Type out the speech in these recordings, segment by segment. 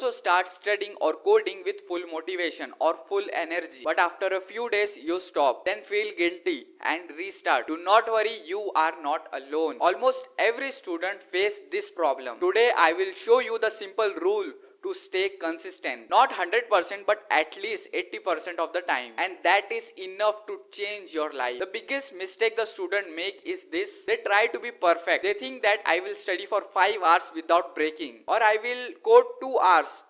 also start studying or coding with full motivation or full energy, but after a few days you stop, then feel guilty and restart. Do not worry, you are not alone. Almost every student face this problem. Today I will show you the simple rule to stay consistent. Not 100% but at least 80% of the time. And that is enough to change your life. The biggest mistake the student make is this. They try to be perfect. They think that I will study for 5 hours without breaking, or I will code 2 hours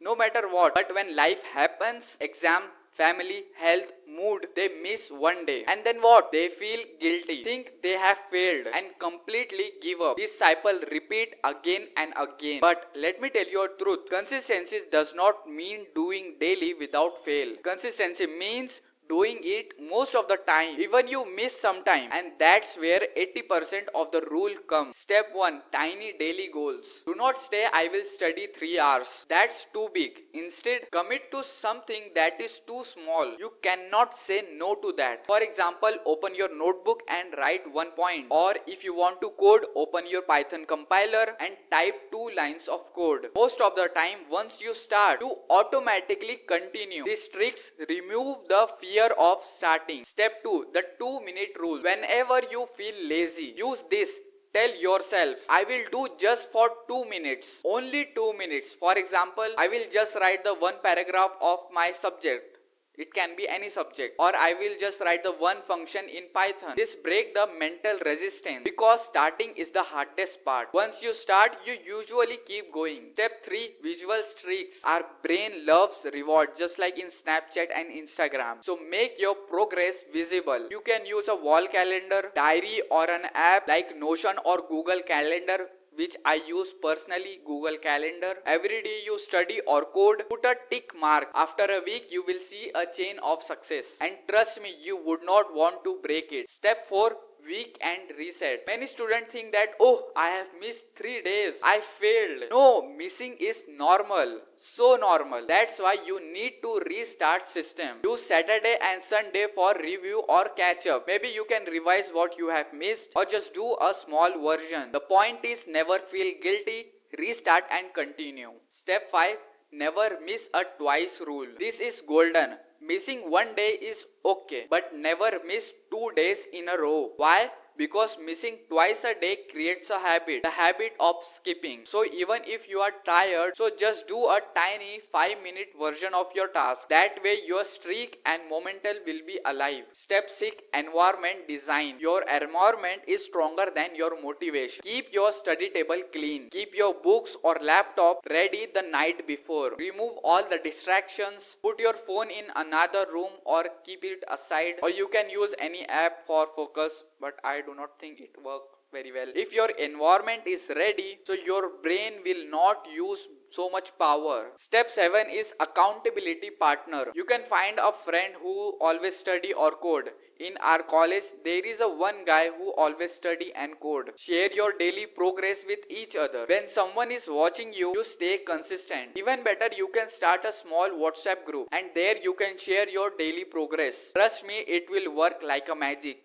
no matter what. But when life happens, exam, family, health, mood, they miss one day. And then what? They feel guilty, think they have failed, and completely give up. This cycle repeat again and again. But let me tell you a truth. Consistency does not mean doing daily without fail. Consistency means doing it most of the time, even you miss sometime, and that's where 80% of the rule comes. Step 1. Tiny daily goals. Do not say I will study 3 hours. That's too big. Instead, commit to something that is too small. You cannot say no to that. For example, open your notebook and write 1 point. Or if you want to code, open your Python compiler and type 2 lines of code. Most of the time, once you start, you automatically continue. These tricks remove the fear of starting. Step 2. The 2-minute rule. Whenever you feel lazy, use this. Tell yourself, I will do just for 2 minutes. Only 2 minutes. For example, I will just write the 1 paragraph of my subject. It can be any subject. Or I will just write the 1 function in Python. This break the mental resistance, because starting is the hardest part. Once you start, you usually keep going. Step 3. Visual streaks. Our brain loves reward, just like in Snapchat and Instagram. So make your progress visible. You can use a wall calendar, diary, or an app like Notion or Google Calendar, which I use personally, Google Calendar. Every day you study or code, put a tick mark. After a week, you will see a chain of success. And trust me, you would not want to break it. Step 4. Week and reset. Many students think that, oh, I have missed 3 days, I failed. No, missing is normal. So normal. That's why you need to restart system. Use Saturday and Sunday for review or catch up. Maybe you can revise what you have missed, or just do a small version. The point is, never feel guilty, restart and continue. Step 5. Never miss a twice rule. This is golden. Missing 1 day is okay, but never miss 2 days in a row. Why? Because missing twice a day creates a habit, the habit of skipping. So even if you are tired, so just do a tiny 5-minute version of your task. That way your streak and momentum will be alive. Step 6. Environment design. Your environment is stronger than your motivation. Keep your study table clean. Keep your books or laptop ready the night before. Remove all the distractions. Put your phone in another room or keep it aside. Or you can use any app for focus, but I do not think it works very well. If your environment is ready, so your brain will not use so much power. Step 7 is accountability partner. You can find a friend who always study or code. In our college, there is a one guy who always study and code. Share your daily progress with each other. When someone is watching you, you stay consistent. Even better, you can start a small WhatsApp group and there you can share your daily progress. Trust me, it will work like a magic.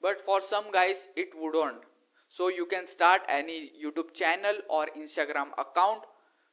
But for some guys, it wouldn't. So you can start any YouTube channel or Instagram account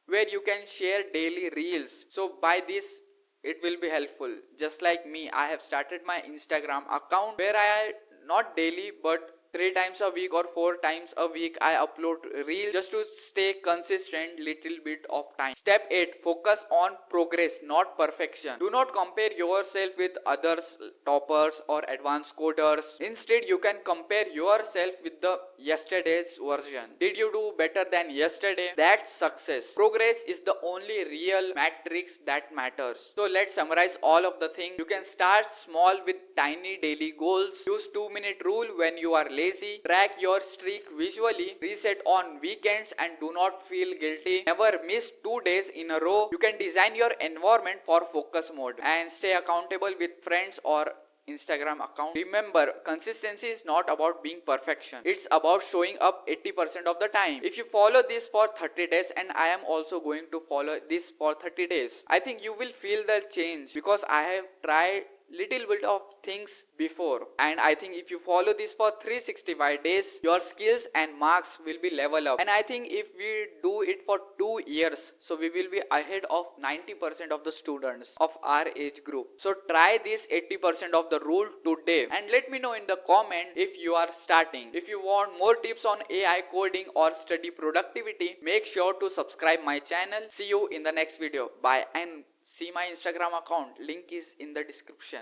where you can share daily reels. So by this, it will be helpful. Just like me, I have started my Instagram account where I not daily but 3 times a week or 4 times a week I upload reels just to stay consistent little bit of time. Step 8. Focus on progress, not perfection. Do not compare yourself with others, toppers or advanced coders. Instead, you can compare yourself with the yesterday's version. Did you do better than yesterday? That's success. Progress is the only real matrix that matters. So let's summarize all of the things. You can start small with tiny daily goals. Use 2-minute rule when you are lazy. Track your streak visually. Reset on weekends and do not feel guilty. Never miss 2 days in a row. You can design your environment for focus mode and stay accountable with friends or Instagram account. Remember, consistency is not about being perfection. It's about showing up 80% of the time. If you follow this for 30 days, and I am also going to follow this for 30 days, I think you will feel the change because I have tried little bit of things before, and I think if you follow this for 365 days, your skills and marks will be level up. And I think if we do it for 2 years, so we will be ahead of 90% of the students of our age group. So try this 80% of the rule today, and let me know in the comment if you are starting. If you want more tips on AI coding or study productivity, make sure to subscribe my channel. See you in the next video. Bye, and see my Instagram account, link is in the description.